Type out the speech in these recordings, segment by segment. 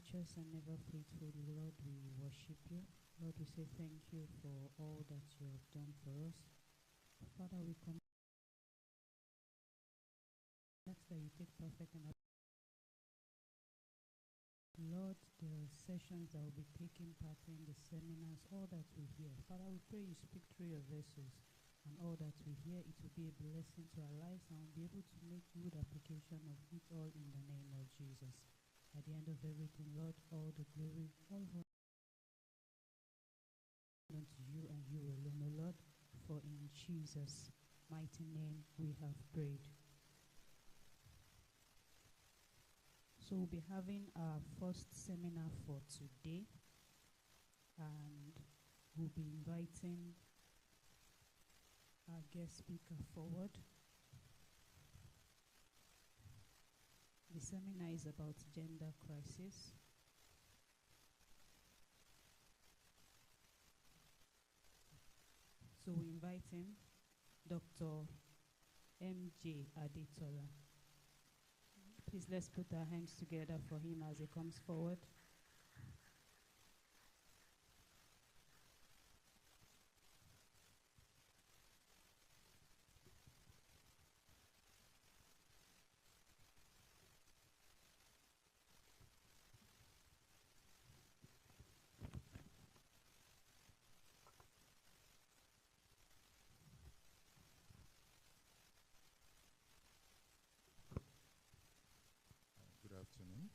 Righteous and ever faithful, Lord, we worship you. Lord, we say thank you for all that you have done for us. Father, we come ask that you take perfect and Lord, the sessions that will be taking part in, the seminars, all that we hear. Father, we pray you speak through your vessels, and all that we hear, it will be a blessing to our lives, and we'll be able to make good application of it all in the name of Jesus. At the end of everything, Lord, all the glory, all honor unto you and you alone, O Lord, for in Jesus' mighty name we have prayed. So we'll be having our first seminar for today, and we'll be inviting our guest speaker forward. The seminar is about gender crisis. So we invite him, Dr. M.J. Adetola. Please let's put our hands together for him as he comes forward. Good afternoon.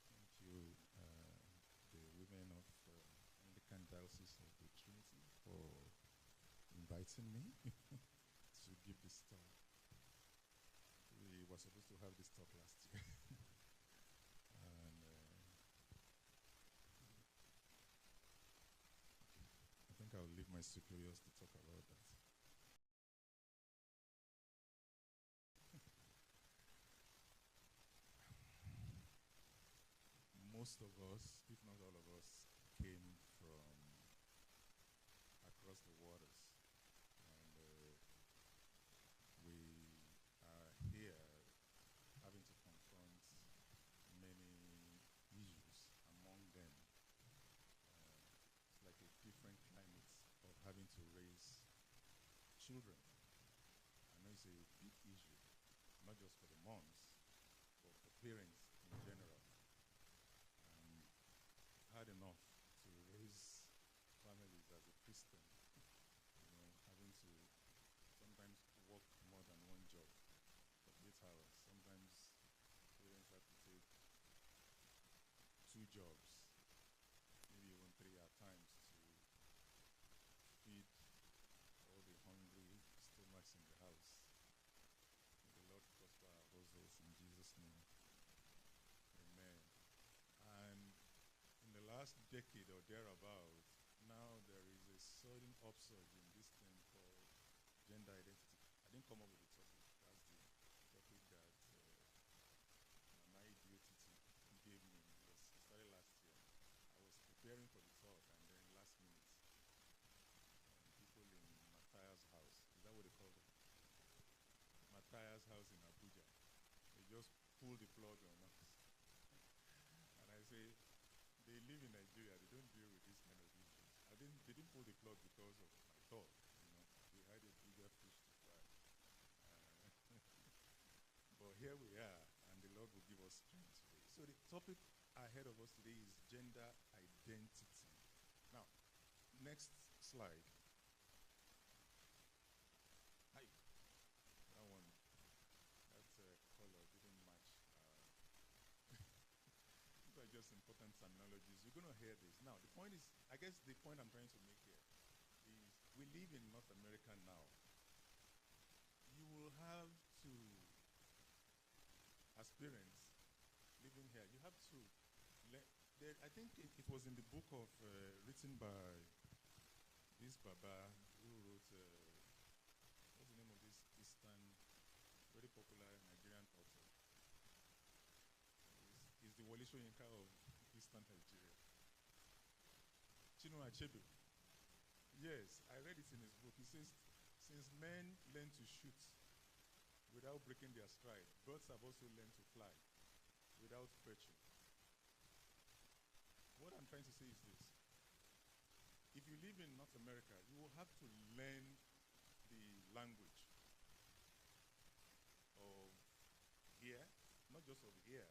Thank you, the women of Anglican Diocese of the Trinity, for inviting me to give this talk. We were supposed to have this talk last year. And I think I'll leave my superiors to talk about that. Most of us, if not all of us, came from across the waters. And we are here having to confront many issues. Among them, it's like a different climate of having to raise children. I know it's a big issue, not just for the moms, but for parents in general. Hard enough to raise families as a Christian, having to sometimes work more than one job for 8 hours. Sometimes parents have to take 2 jobs, maybe even 3 at times, to feed all the hungry stomachs in the house. May the Lord prosper our households in Jesus' name. Amen. And in the last decade or thereabout, now there is a sudden upsurge in this thing called gender identity. I didn't come up with the topic. That's the topic that my ADOTT gave me. It started last year. I was preparing for the talk, and then last minute, people in Matthias' house, is that what they call it? Matthias' house in Abuja. They just pulled the plug on us. And I say, they live in Nigeria. They don't deal with these kind of issues. They didn't pull the plug because of my talk. They had a bigger fish to fry. But here we are, and the Lord will give us strength today. So the topic ahead of us today is gender identity. Now, next slide. Hi. That one. That color didn't match. These are just important terminologies. You're going to hear this. Now, the point is, I guess the point I'm trying to make here is we live in North America now. You will have to, as parents living here, you have to, I think it was in the book of, written by this Baba, who wrote, what's the name of this Eastern, very popular Nigerian author? He's the Wole Soyinka of Eastern Nigeria. Chinua Achebe. Yes, I read it in his book. He says, since men learn to shoot without breaking their stride, birds have also learned to fly virtue. What I'm trying to say is this. If you live in North America, you will have to learn the language of here, not just of here,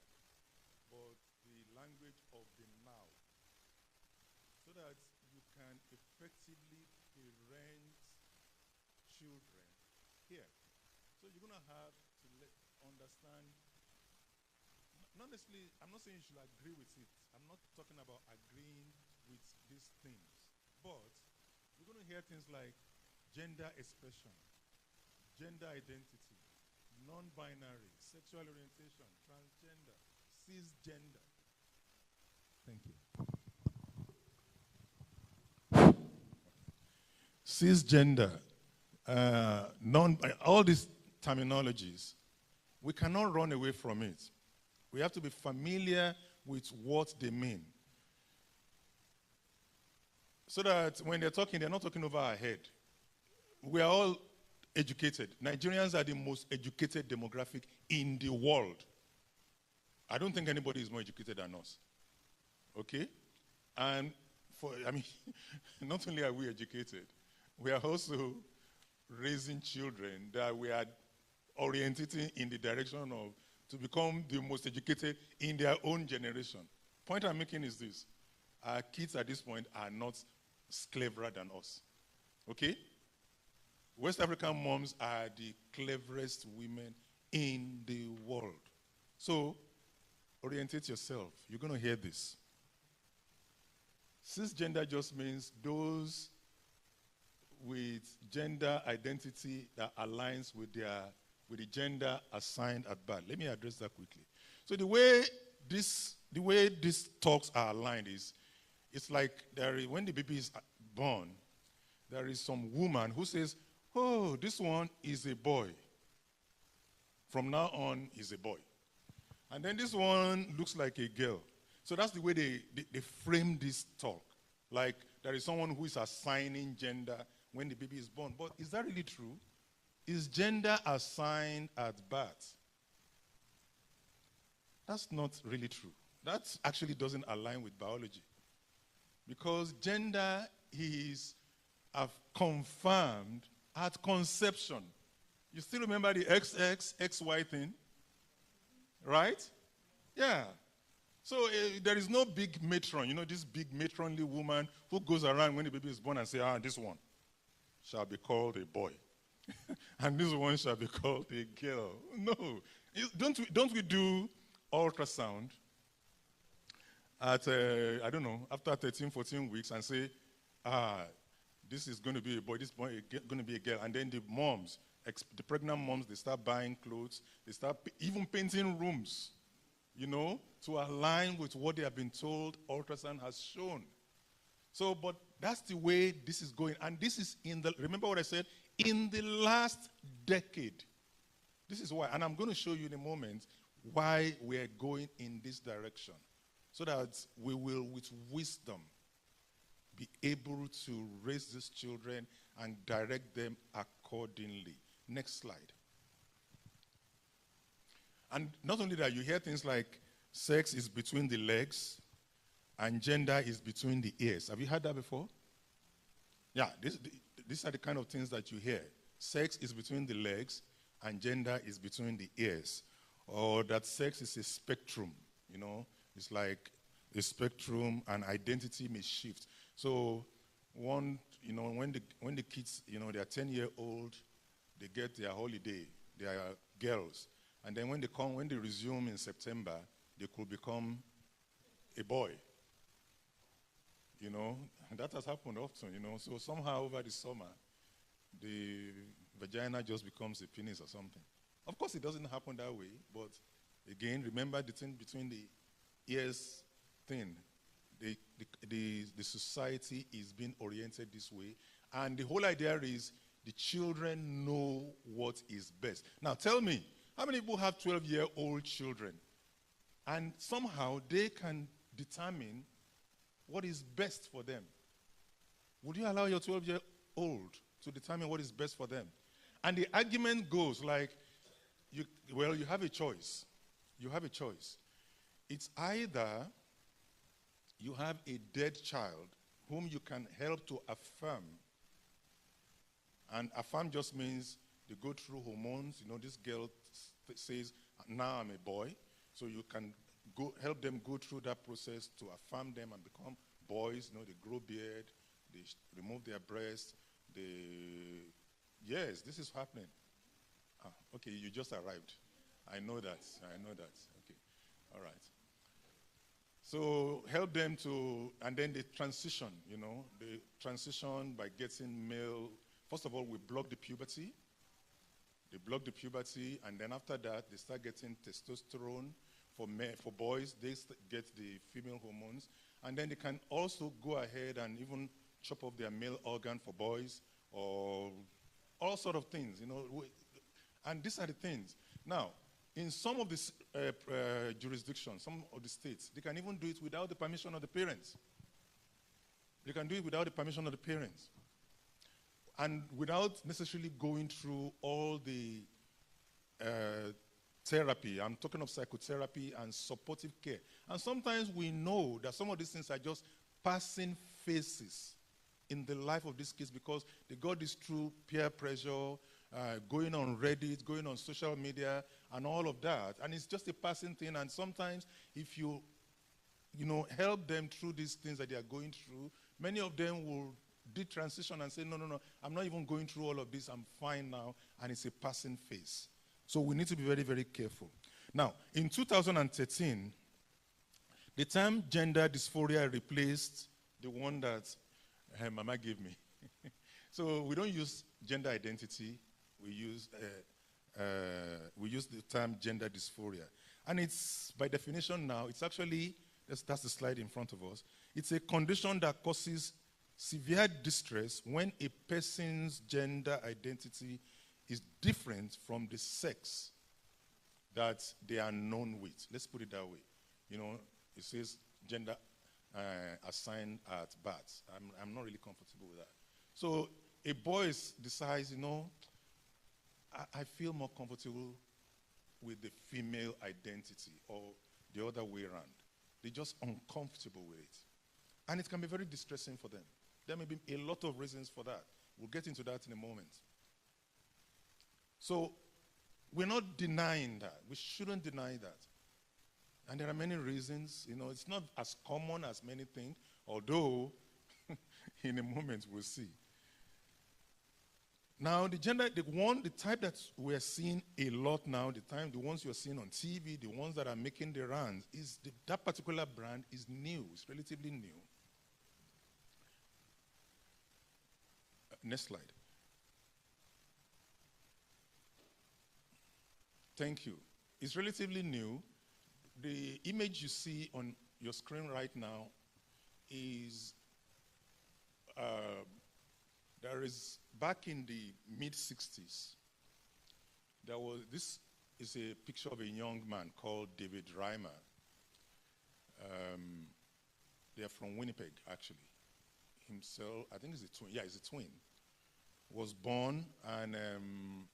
but the language of the now, so that you can effectively parent children here. So you're going to have to understand, not necessarily, I'm not saying you should agree with it. I'm not talking about agreeing with these things. But you're going to hear things like gender expression, gender identity, non-binary, sexual orientation, transgender, cisgender. Thank you. Cisgender, all these terminologies, we cannot run away from it. We have to be familiar with what they mean. So that when they're talking, they're not talking over our head. We are all educated. Nigerians are the most educated demographic in the world. I don't think anybody is more educated than us. Okay? And not only are we educated, we are also raising children that we are orientating in the direction of to become the most educated in their own generation. Point I'm making is this. Our kids at this point are not cleverer than us. Okay? West African moms are the cleverest women in the world. So, orientate yourself. You're going to hear this. Cisgender just means those with gender identity that aligns with the gender assigned at birth. Let me address that quickly. So the way these talks are aligned is, it's like when the baby is born, there is some woman who says, oh, this one is a boy. From now on, he's a boy. And then this one looks like a girl. So that's the way they frame this talk. Like there is someone who is assigning gender when the baby is born. But is that really true? Is gender assigned at birth? That's not really true. That actually doesn't align with biology. Because gender is confirmed at conception. You still remember the XX, XY thing? Right? Yeah. So there is no big matron, this big matronly woman who goes around when the baby is born and says, this one shall be called a boy. And this one shall be called a girl. No. Don't we do ultrasound at, after 13, 14 weeks and say, this is going to be a boy, this is going to be a girl. And then the moms, the pregnant moms, they start buying clothes. They start even painting rooms, to align with what they have been told ultrasound has shown. So, but that's the way this is going. And this is remember what I said? In the last decade. This is why. And I'm going to show you in a moment why we're going in this direction. So that we will, with wisdom, be able to raise these children and direct them accordingly. Next slide. And not only that, you hear things like sex is between the legs and gender is between the ears. Have you heard that before? Yeah, these are the kind of things that you hear. Sex is between the legs and gender is between the ears. Or that sex is a spectrum, It's like a spectrum and identity may shift. So when the kids, they're 10-year-old, they get their holiday, they are girls. And then when they resume in September, they could become a boy. And that has happened often, So somehow over the summer, the vagina just becomes a penis or something. Of course, it doesn't happen that way, but again, remember the thing between the ears thing. The society is being oriented this way, and the whole idea is the children know what is best. Now, tell me, how many people have 12-year-old children? And somehow they can determine what is best for them. Would you allow your 12-year-old to determine what is best for them? And the argument goes like, you have a choice. You have a choice. It's either you have a dead child whom you can help to affirm. And affirm just means they go through hormones. This girl says, now I'm a boy. So you can help them go through that process to affirm them and become boys. They grow beard, they remove their breasts. Yes, this is happening. Okay, you just arrived. I know that. Okay, all right. So help them and then they transition, They transition by getting male. First of all, we block the puberty. They block the puberty, and then after that, they start getting testosterone. For boys, they get the female hormones. And then they can also go ahead and even chop off their male organ for boys, or all sort of things, And these are the things. Now, in some of the jurisdictions, some of the states, they can even do it without the permission of the parents. They can do it without the permission of the parents. And without necessarily going through all the therapy. I'm talking of psychotherapy and supportive care. And sometimes we know that some of these things are just passing phases in the life of these kids because they got this through peer pressure, going on Reddit, going on social media, and all of that. And it's just a passing thing. And sometimes if you help them through these things that they are going through, many of them will detransition and say, no, I'm not even going through all of this. I'm fine now. And it's a passing phase. So we need to be very, very careful. Now, in 2013, the term gender dysphoria replaced the one that Mama gave me. So we don't use gender identity. We use the term gender dysphoria. And it's, by definition now, it's actually, that's the slide in front of us, it's a condition that causes severe distress when a person's gender identity is different from the sex that they are known with. Let's put it that way. It says gender assigned at birth. I'm not really comfortable with that. So a boy decides, I feel more comfortable with the female identity or the other way around. They're just uncomfortable with it. And it can be very distressing for them. There may be a lot of reasons for that. We'll get into that in a moment. So we're not denying that. We shouldn't deny that. And there are many reasons. It's not as common as many think, although in a moment we'll see. Now, the type that we're seeing a lot now, the ones you're seeing on TV, the ones that are making the rounds, that particular brand is new. It's relatively new. Next slide. Thank you. It's relatively new. The image you see on your screen right now is, there is, back in the mid-60s, this is a picture of a young man called David Reimer. They are from Winnipeg, actually. Himself, I think he's a twin. Yeah, he's a twin. Was born, and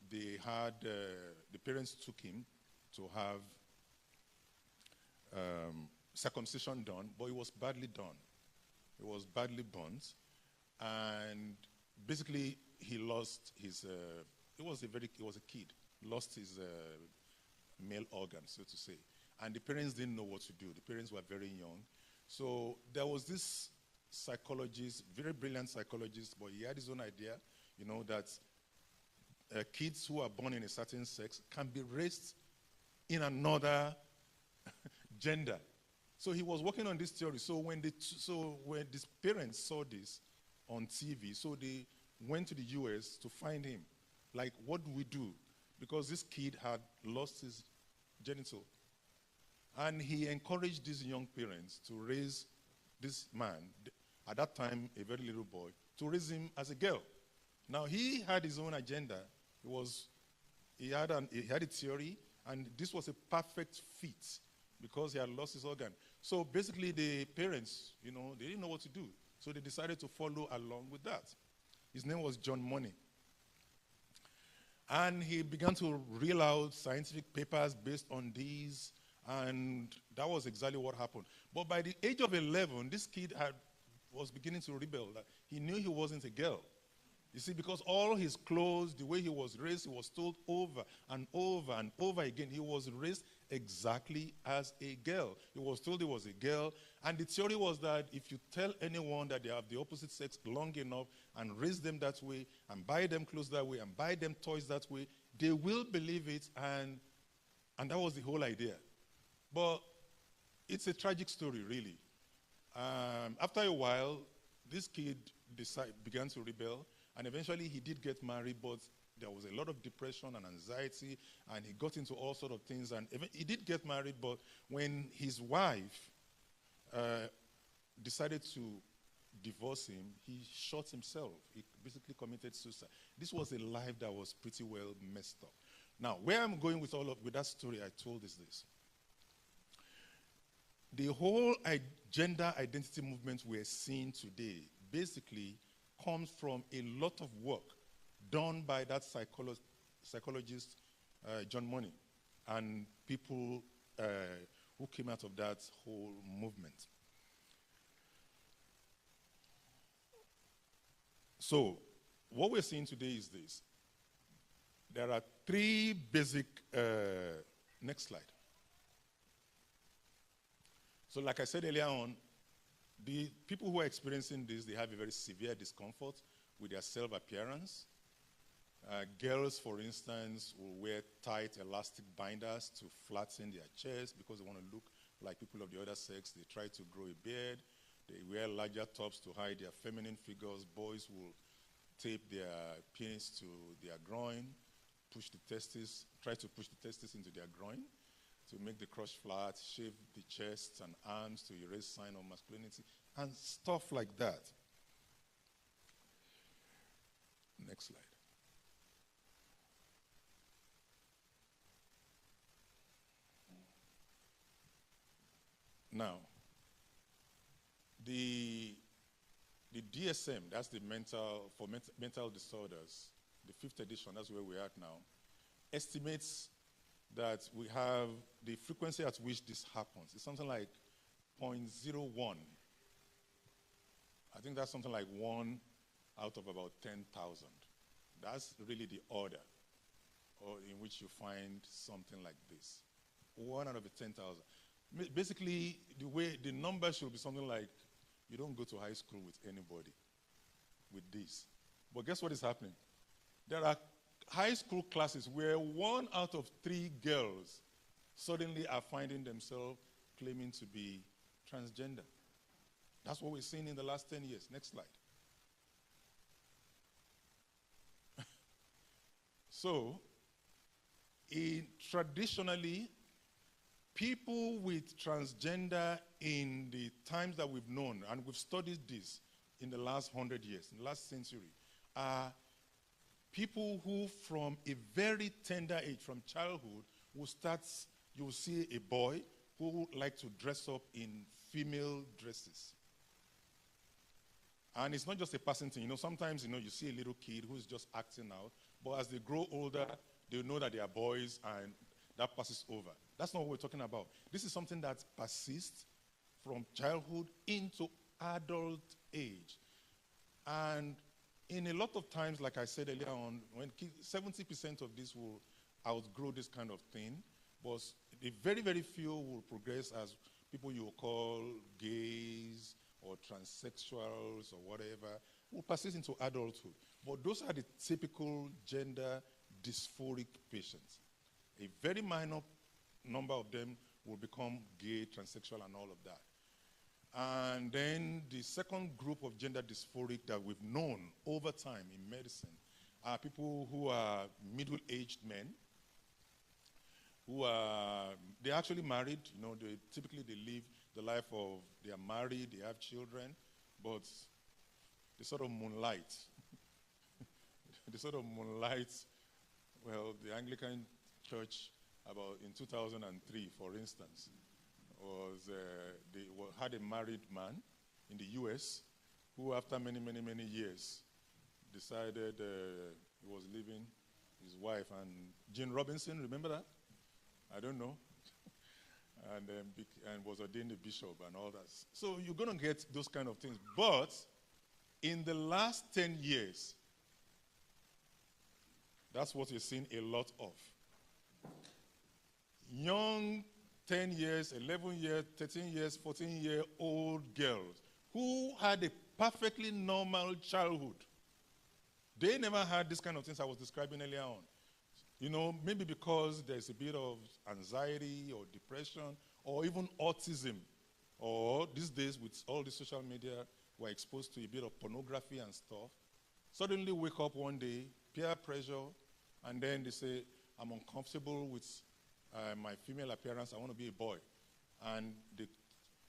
they had, the parents took him to have circumcision done, but it was badly done. It was badly burnt, and basically he lost his, he was a kid, lost his male organ, so to say. And the parents didn't know what to do. The parents were very young. So there was this psychologist, very brilliant psychologist, but he had his own idea, that kids who are born in a certain sex can be raised in another gender. So he was working on this theory. So when these parents saw this on TV, so they went to the US to find him. Like, what do we do? Because this kid had lost his genital. And he encouraged these young parents to raise this man, at that time a very little boy, to raise him as a girl. Now, he had his own agenda. He had a theory, and this was a perfect fit because he had lost his organ. So basically the parents, they didn't know what to do. So they decided to follow along with that. His name was John Money. And he began to reel out scientific papers based on these And that was exactly what happened. But by the age of 11, this kid was beginning to rebel. That he knew he wasn't a girl. You see, because all his clothes, the way he was raised, he was told over and over and over again, he was raised exactly as a girl. He was told he was a girl. And the theory was that if you tell anyone that they have the opposite sex long enough and raise them that way and buy them clothes that way and buy them toys that way, they will believe it. And that was the whole idea. But it's a tragic story, really. After a while, this kid began to rebel. And eventually he did get married, but there was a lot of depression and anxiety, and he got into all sorts of things. And he did get married, but when his wife decided to divorce him, he shot himself. He basically committed suicide. This was a life that was pretty well messed up. Now, where I'm going with with that story I told is this. The whole gender identity movement we're seeing today basically comes from a lot of work done by that psychologist, John Money, and people who came out of that whole movement. So, what we're seeing today is this. There are three basic, next slide. So like I said earlier on, the people who are experiencing this, they have a very severe discomfort with their self-appearance. Girls, for instance, will wear tight elastic binders to flatten their chest because they want to look like people of the other sex. They try to grow a beard. They wear larger tops to hide their feminine figures. Boys will tape their penis to their groin, try to push the testes into their groin to make the crotch flat, shave the chest and arms to erase sign of masculinity, and stuff like that. Next slide. Now, the DSM, that's the mental disorders, the 5th edition, that's where we're at now, estimates that we have the frequency at which this happens. It's something like 0.01. I think that's something like 1 out of about 10,000. That's really the order in which you find something like this. 1 out of 10,000. Basically, the number should be something like, you don't go to high school with anybody with this. But guess what is happening? There are high school classes where 1 out of 3 girls suddenly are finding themselves claiming to be transgender. That's what we're seeing in the last 10 years. Next slide. So, traditionally, people with transgender in the times that we've known, and we've studied this in the last 100 years, in the last century, are people who from a very tender age, from childhood, you will see a boy who would like to dress up in female dresses. And it's not just a passing thing. Sometimes, you see a little kid who's just acting out, but as they grow older, they know that they are boys and that passes over. That's not what we're talking about. This is something that persists from childhood into adult age. And in a lot of times, like I said earlier on, when 70% of this will outgrow this kind of thing, but the very, very few will progress as people you will call gays or transsexuals or whatever, will persist into adulthood. But those are the typical gender dysphoric patients. A very minor number of them will become gay, transsexual, and all of that. And then the second group of gender dysphoric that we've known over time in medicine are people who are middle-aged men, they're actually married. Typically they live the life of, they are married, they have children, but they sort of moonlight. Well, the Anglican Church, in 2003, for instance, had a married man in the U.S. who, after many, many, many years, decided he was leaving his wife. And Jane Robinson, remember that? I don't know. and was ordained a bishop and all that. So you're going to get those kind of things. But in the last 10 years, that's what you're seeing a lot of. Young 10 years, 11 years, 13 years, 14-year-old girls who had a perfectly normal childhood. They never had this kind of things I was describing earlier on. You know, maybe because there's a bit of anxiety or depression or even autism. Or these days with all the social media, we're exposed to a bit of pornography and stuff. Suddenly wake up one day, peer pressure, and then they say, I'm uncomfortable with my female appearance, I want to be a boy. And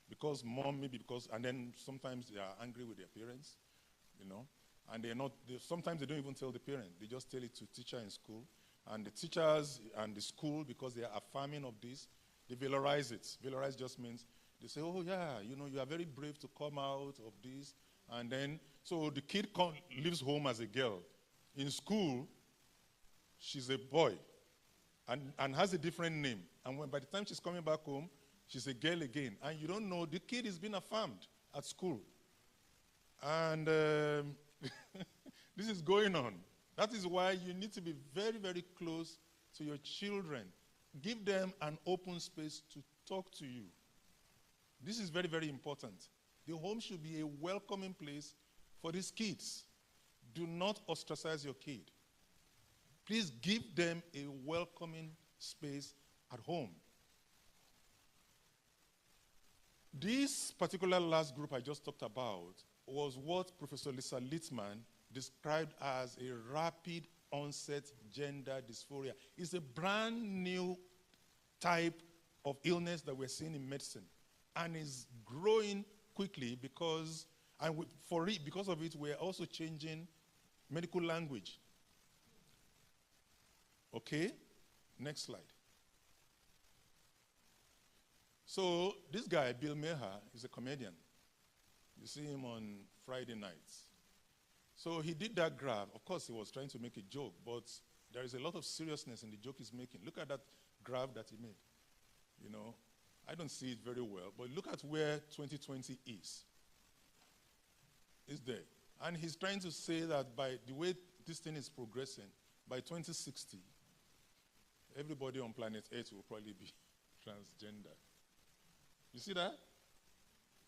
because mom, and then sometimes they are angry with their parents, you know, and sometimes they don't even tell the parent, they just tell it to teacher in school. And the teachers and the school, because they are affirming of this, they valorize it. Valorize just means they say, oh yeah, you know, you are very brave to come out of this. And then, so the kid leaves home as a girl. In school, she's a boy and has a different name. And by the time she's coming back home, she's a girl again. And you don't know, the kid is being affirmed at school. And this is going on. That is why you need to be very, very close to your children. Give them an open space to talk to you. This is very, very important. The home should be a welcoming place for these kids. Do not ostracize your kid. Please give them a welcoming space at home. This particular last group I just talked about was what Professor Lisa Littman described as a rapid onset gender dysphoria. It's a brand new type of illness that we're seeing in medicine, and is growing quickly because of it, we're also changing medical language. Okay, next slide. So this guy, Bill Maher, is a comedian. You see him on Friday nights. So he did that graph. Of course, he was trying to make a joke, but there is a lot of seriousness in the joke he's making. Look at that graph that he made. You know, I don't see it very well, but look at where 2020 is. It's there. And he's trying to say that by the way this thing is progressing, by 2060, everybody on planet Earth will probably be transgender. You see that?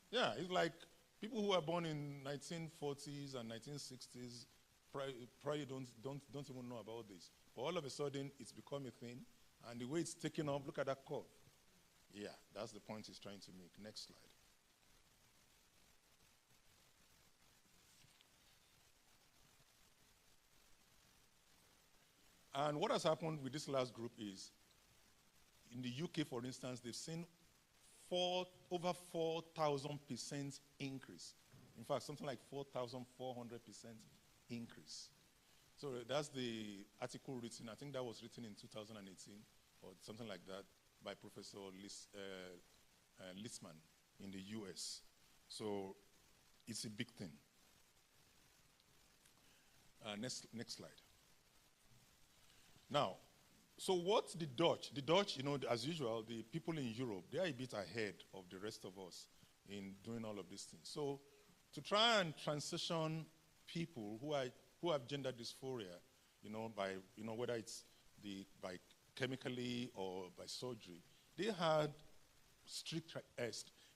Yeah, it's like people who are born in 1940s and 1960s probably don't even know about this. But all of a sudden, it's become a thing, and the way it's taken off, look at that curve. Yeah, that's the point he's trying to make. Next slide. And what has happened with this last group is, in the UK, for instance, they've seen over 4,000% increase. In fact, something like 4,400% increase. So that's the article written, I think that was written in 2018 or something like that, by Professor Litzman in the US. So it's a big thing. Next slide. Now, so what's the Dutch? The Dutch, you know, as usual, the people in Europe, they are a bit ahead of the rest of us in doing all of these things. So to try and transition people who have gender dysphoria, you know, by, you know, whether it's by chemically or by surgery, they had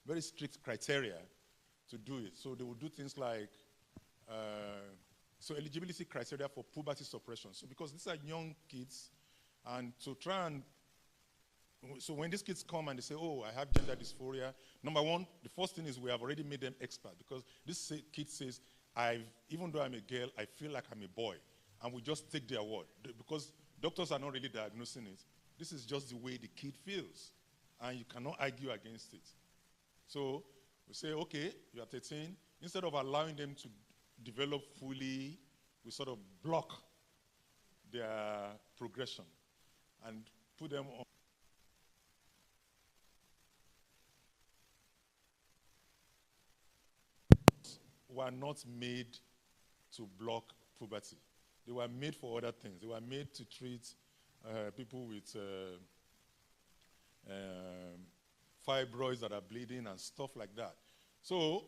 very strict criteria to do it. So they would do things like, so eligibility criteria for puberty suppression. So because these are young kids, and to try and, so when these kids come and they say, oh, I have gender dysphoria, number one, the first thing is we have already made them expert, because this kid says, even though I'm a girl, I feel like I'm a boy. And we just take their word, because doctors are not really diagnosing it. This is just the way the kid feels, and you cannot argue against it. So we say, okay, you are 13. Instead of allowing them to develop fully, we sort of block their progression and put them on. Were not made to block puberty. They were made for other things. They were made to treat people with fibroids that are bleeding and stuff like that. So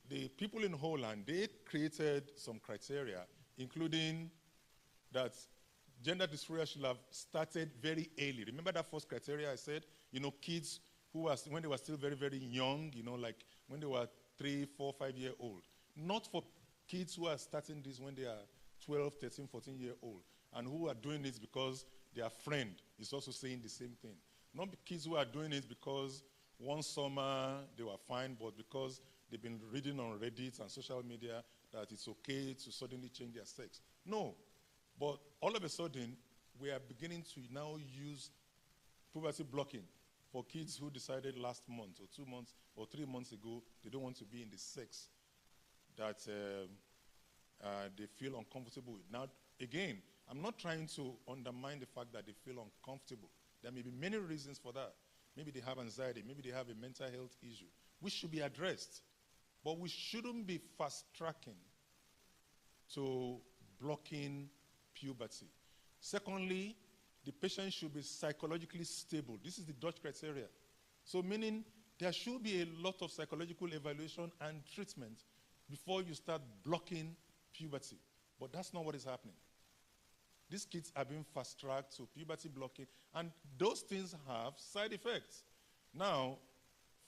the people in Holland, they created some criteria, including that gender dysphoria should have started very early. Remember that first criteria I said? Kids who were, when they were still very, very young, like when they were 3, 4, 5 years old. Not for kids who are starting this when they are 12, 13, 14 years old, and who are doing this because their friend is also saying the same thing. Not kids who are doing it because one summer they were fine, but because they've been reading on Reddit and social media that it's okay to suddenly change their sex. No. But all of a sudden, we are beginning to now use puberty blocking for kids who decided last month or 2 months or 3 months ago they don't want to be in the sex that they feel uncomfortable with. Now, again, I'm not trying to undermine the fact that they feel uncomfortable. There may be many reasons for that. Maybe they have anxiety. Maybe they have a mental health issue, which should be addressed. But we shouldn't be fast-tracking to blocking puberty. Secondly, the patient should be psychologically stable. This is the Dutch criteria. So meaning there should be a lot of psychological evaluation and treatment before you start blocking puberty. But that's not what is happening. These kids are being fast-tracked to puberty blocking, and those things have side effects. Now,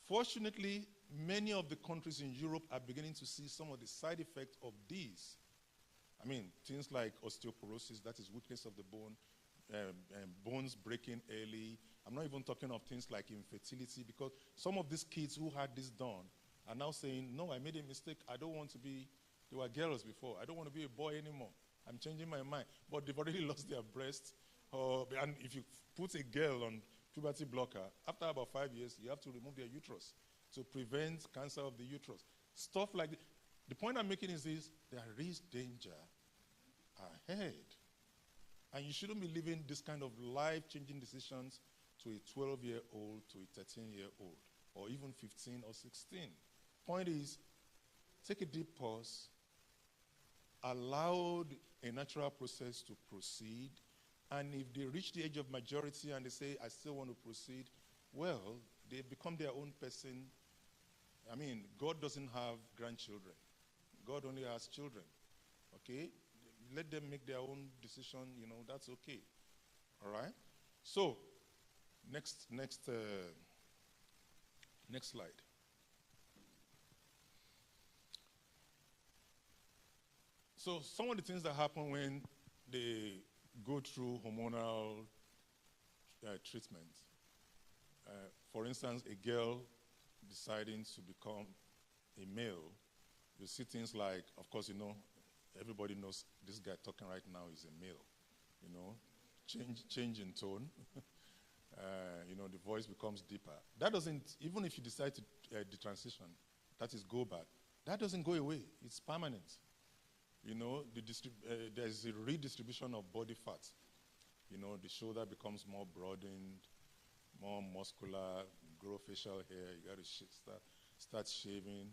fortunately, many of the countries in Europe are beginning to see some of the side effects of these. I mean, things like osteoporosis, that is weakness of the bone, bones breaking early. I'm not even talking of things like infertility, because some of these kids who had this done are now saying, no, I made a mistake. I don't want to be, they were girls before. I don't want to be a boy anymore. I'm changing my mind. But they've already lost their breasts. And if you put a girl on puberty blocker, after about 5 years, you have to remove their uterus to prevent cancer of the uterus. Stuff like that. The point I'm making is this: there is danger ahead. And you shouldn't be leaving this kind of life-changing decisions to a 12-year-old, to a 13-year-old, or even 15 or 16. Point is, take a deep pause, allow a natural process to proceed, and if they reach the age of majority and they say, I still want to proceed, well, they become their own person. I mean, God doesn't have grandchildren. God only has children, okay? Let them make their own decision, that's okay, all right? So, next slide. So some of the things that happen when they go through hormonal treatment, for instance, a girl deciding to become a male, you see things like, of course, everybody knows this guy talking right now is a male, change in tone, the voice becomes deeper. That doesn't, even if you decide to detransition, that is go back, that doesn't go away, it's permanent. There's a redistribution of body fat. The shoulder becomes more broadened, more muscular, grow facial hair. You got to start shaving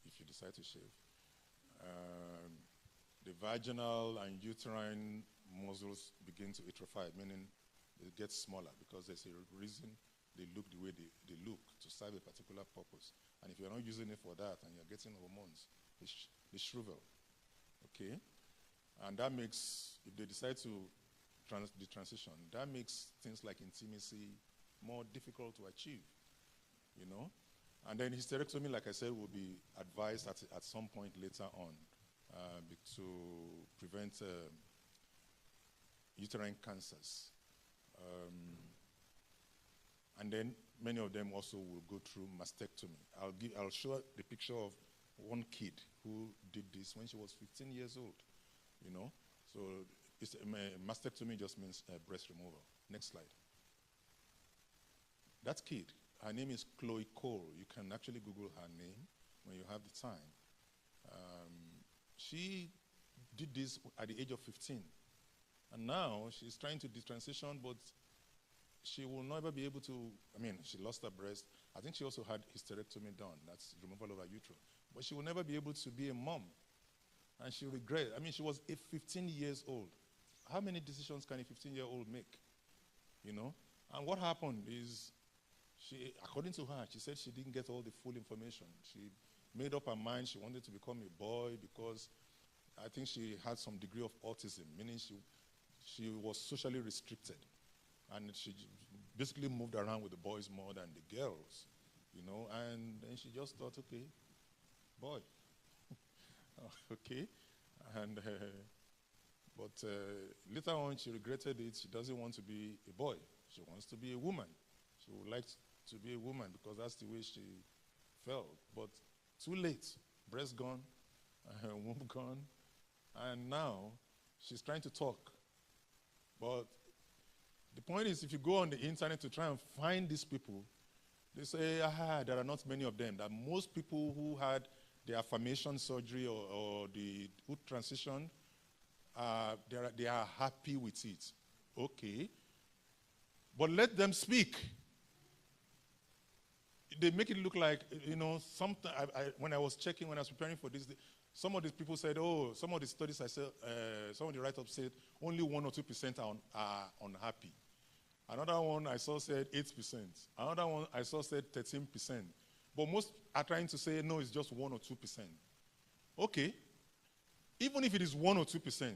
if you decide to shave. The vaginal and uterine muscles begin to atrophy, meaning they get smaller because there's a reason they look the way they look to serve a particular purpose. And if you're not using it for that and you're getting hormones, they shrivel. Okay? And that makes, if they decide to transition, that makes things like intimacy more difficult to achieve, And then hysterectomy, like I said, will be advised at some point later on to prevent uterine cancers. And then many of them also will go through mastectomy. I'll show the picture of one kid who did this when she was 15 years old, So mastectomy just means breast removal. Next slide. That kid, her name is Chloe Cole. You can actually Google her name when you have the time. She did this at the age of 15. And now she's trying to detransition, but she will never be able to, she lost her breast. I think she also had hysterectomy done. That's removal of her uterus. But she will never be able to be a mom. And she regret. She was 15 years old. How many decisions can a 15-year-old make? And what happened is according to her, she said she didn't get all the full information. She made up her mind she wanted to become a boy because I think she had some degree of autism, meaning she was socially restricted. And she basically moved around with the boys more than the girls, and then she just thought, okay, boy, okay. And but later on, she regretted it. She doesn't want to be a boy. She wants to be a woman. She would like to be a woman because that's the way she felt. But too late. Breast gone, womb gone, and now she's trying to talk. But the point is, if you go on the internet to try and find these people, they say, there are not many of them. That most people who had the affirmation surgery or who transitioned, they are happy with it. Okay. But let them speak. They make it look like, when I was preparing for this, some of these people said, some of the studies I said, some of the write-ups said only 1 or 2% are unhappy. Another one I saw said 8%. Another one I saw said 13%. But most are trying to say, no, it's just 1 or 2%. Okay. Even if it is 1 or 2%,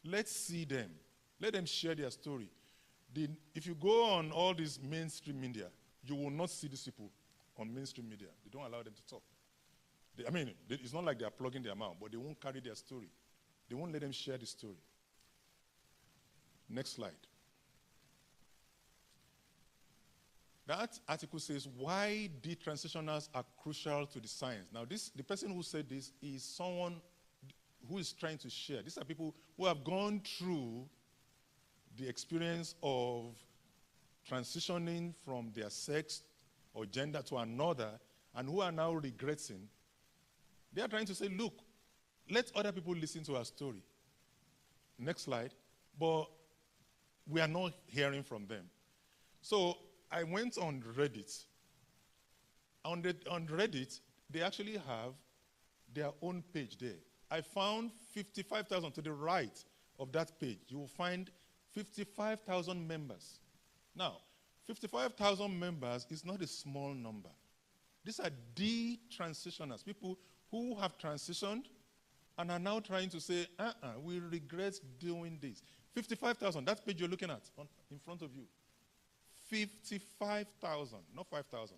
let's see them. Let them share their story. If you go on all these mainstream media, you will not see these people on mainstream media. They don't allow them to talk. It's not like they are plugging their mouth, but they won't carry their story. They won't let them share the story. Next slide. That article says why detransitioners are crucial to the science. Now, the person who said this is someone who is trying to share. These are people who have gone through the experience of transitioning from their sex or gender to another and who are now regretting. They are trying to say, look, let other people listen to our story. Next slide. But we are not hearing from them. So I went on Reddit. On Reddit, they actually have their own page there. I found 55,000 to the right of that page. You will find 55,000 members. Now, 55,000 members is not a small number. These are detransitioners, people who have transitioned and are now trying to say, we regret doing this. 55,000, that page you're looking at in front of you. 55,000, not 5,000.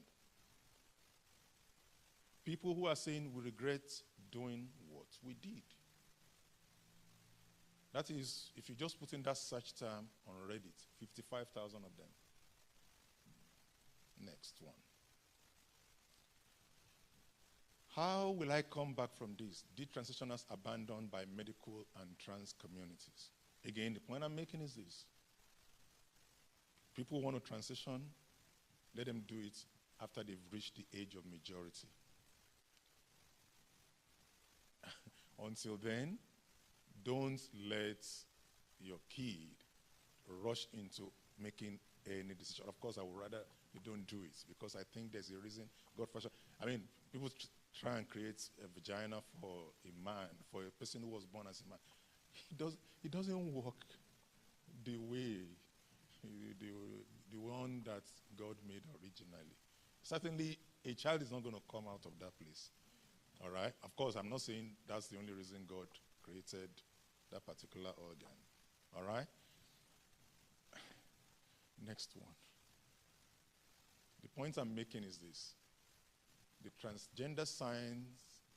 People who are saying we regret doing what we did. That is, if you just put in that search term on Reddit, 55,000 of them. Next one. How will I come back from this? Detransitioners abandoned by medical and trans communities. Again, the point I'm making is this. People want to transition, let them do it after they've reached the age of majority. Until then, don't let your kid rush into making any decision. Of course, I would rather you don't do it because I think there's a reason God fashion. People try and create a vagina for a man, for a person who was born as a man. It doesn't work the way the one that God made originally. Certainly, a child is not going to come out of that place. All right? Of course, I'm not saying that's the only reason God created that particular organ. All right? Next one. The point I'm making is this. The transgender science,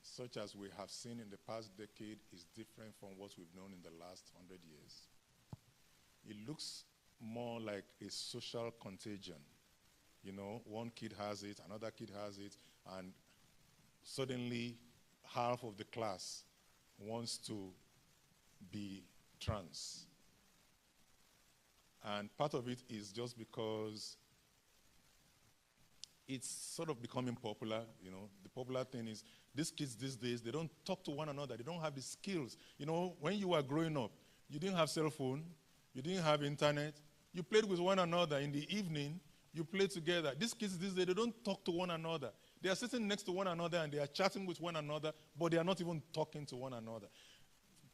such as we have seen in the past decade, is different from what we've known in the last 100 years. It looks more like a social contagion. One kid has it, another kid has it, and suddenly half of the class wants to be trans. And part of it is just because it's sort of becoming popular. The popular thing is these kids these days, they don't talk to one another. They don't have the skills. When you were growing up, you didn't have cell phone. You didn't have internet. You played with one another in the evening. You played together. These kids these days, they don't talk to one another. They are sitting next to one another and they are chatting with one another, but they are not even talking to one another.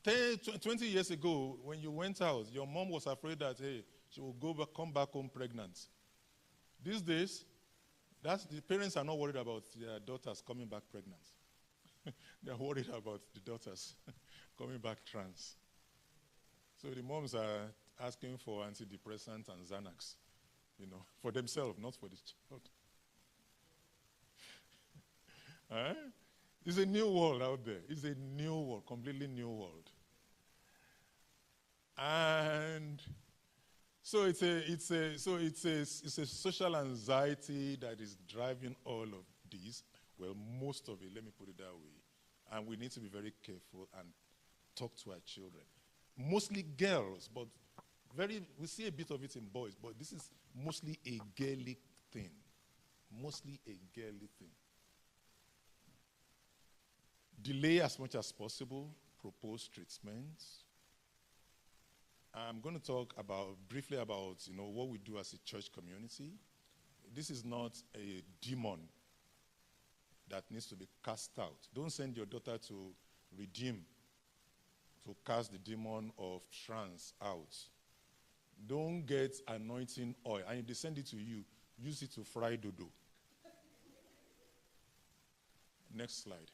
20 years ago, when you went out, your mom was afraid that, hey, she will come back home pregnant. These days, The parents are not worried about their daughters coming back pregnant. They are worried about the daughters coming back trans. So the moms are asking for antidepressant and Xanax, for themselves, not for the child. It's a new world out there. It's a new world, completely new world. And so it's a social anxiety that is driving all of this. Well, most of it, let me put it that way. And we need to be very careful and talk to our children. Mostly girls, but we see a bit of it in boys, but this is mostly a girly thing. Mostly a girly thing. Delay as much as possible, propose treatments. I'm going to talk briefly about what we do as a church community. This is not a demon that needs to be cast out. Don't send your daughter to Redeem to cast the demon of trans out. Don't get anointing oil, and if they send it to you, use it to fry dodo. Next slide.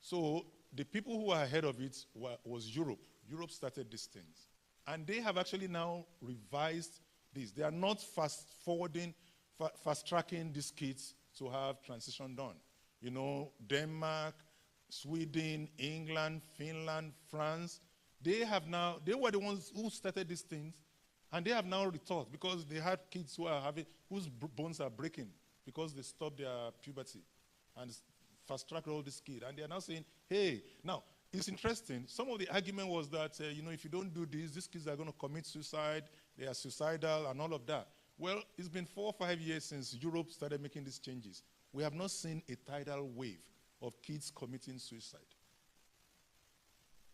So the people who are ahead of it was Europe. Europe started these things. And they have actually now revised this. They are not fast-tracking these kids to have transition done. Denmark, Sweden, England, Finland, France, they were the ones who started these things, and they have now retort because they had kids whose bones are breaking because they stopped their puberty and fast-tracked all these kids. And they are now saying, hey, now, it's interesting. Some of the argument was that, if you don't do this, these kids are going to commit suicide, they are suicidal, and all of that. Well, it's been 4 or 5 years since Europe started making these changes. We have not seen a tidal wave of kids committing suicide.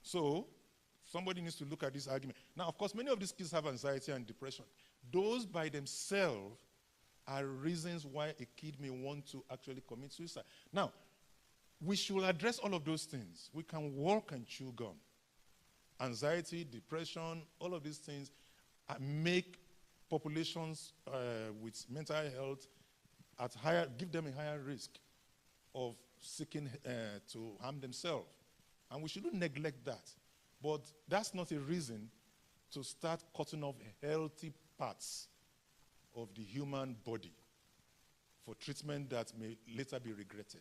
So, somebody needs to look at this argument. Now, of course, many of these kids have anxiety and depression. Those by themselves are reasons why a kid may want to actually commit suicide. Now, we should address all of those things. We can walk and chew gum. Anxiety, depression, all of these things make populations with mental health give them a higher risk of seeking to harm themselves. And we shouldn't neglect that. But that's not a reason to start cutting off healthy parts of the human body for treatment that may later be regretted.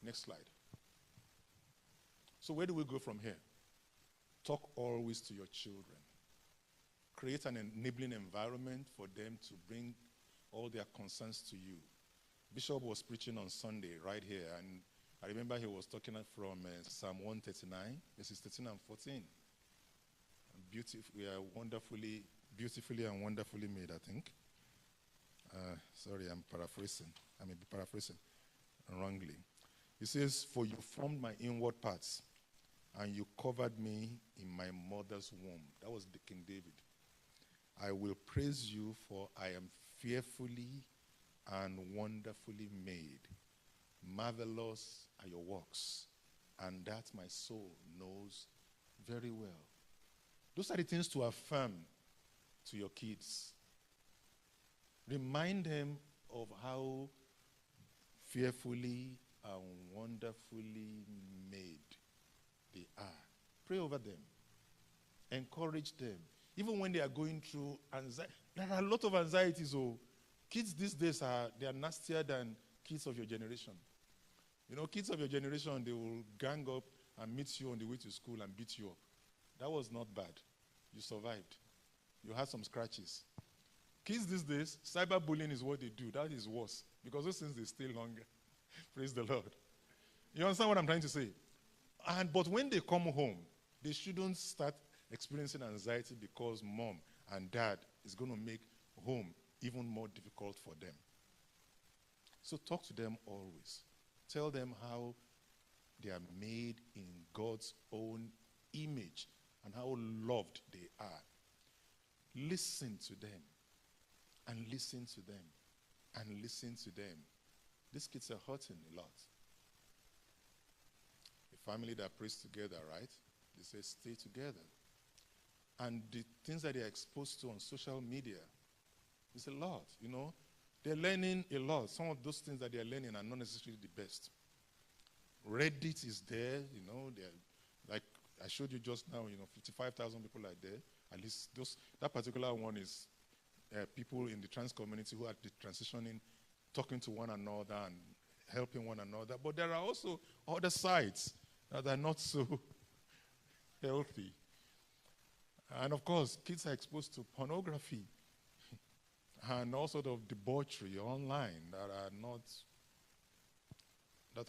Next slide. So where do we go from here? Talk always to your children. Create an enabling environment for them to bring all their concerns to you. Bishop was preaching on Sunday right here, and I remember he was talking from Psalm 139, verses 13 and 14. We are beautifully and wonderfully made, I think. Sorry, I'm paraphrasing. I may be paraphrasing wrongly. He says, for you formed my inward parts, and you covered me in my mother's womb. That was the King David. I will praise you, for I am fearfully and wonderfully made. Marvelous are your works, and that my soul knows very well. Those are the things to affirm to your kids. Remind them of how fearfully and wonderfully made they are. Pray over them. Encourage them. Even when they are going through anxiety. There are a lot of anxieties. Kids these days they are nastier than kids of your generation. Kids of your generation, they will gang up and meet you on the way to school and beat you up. That was not bad. You survived. You had some scratches. Kids these days, cyberbullying is what they do. That is worse, because those things, they stay longer. Praise the Lord. You understand what I'm trying to say? But when they come home, they shouldn't start experiencing anxiety because mom and dad is going to make home even more difficult for them. So talk to them always. Tell them how they are made in God's own image and how loved they are. Listen to them, and listen to them, and listen to them. These kids are hurting a lot. A family that prays together, right? They say stay together. And the things that they are exposed to on social media, It's a lot, you know. They're learning a lot. Some of those things that they're learning are not necessarily the best. Reddit is there, you know. Like I showed you just now, you know, 55,000 people are there. At least that particular one is people in the trans community who are transitioning, talking to one another and helping one another. But there are also other sides that are not so healthy. And of course, kids are exposed to pornography and all sort of debauchery online that are